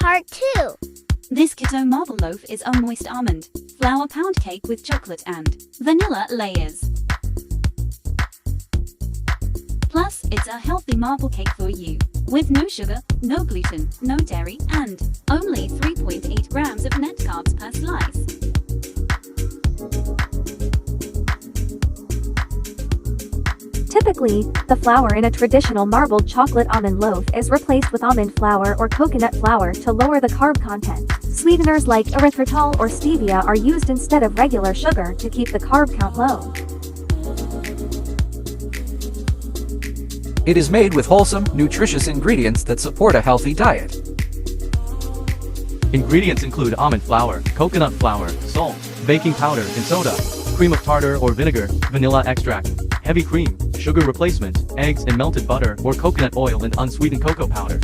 Part 2. This keto marble loaf is a moist almond flour pound cake with chocolate and vanilla layers. Plus, it's a healthy marble cake for you, with no sugar, no gluten, no dairy, and only 3.8 grams of net carbs per slice. Typically, the flour in a traditional marbled chocolate almond loaf is replaced with almond flour or coconut flour to lower the carb content. Sweeteners like erythritol or stevia are used instead of regular sugar to keep the carb count low. It is made with wholesome, nutritious ingredients that support a healthy diet. Ingredients include almond flour, coconut flour, salt, baking powder and soda, cream of tartar or vinegar, vanilla extract, heavy cream, sugar replacement, eggs and melted butter or coconut oil and unsweetened cocoa powder.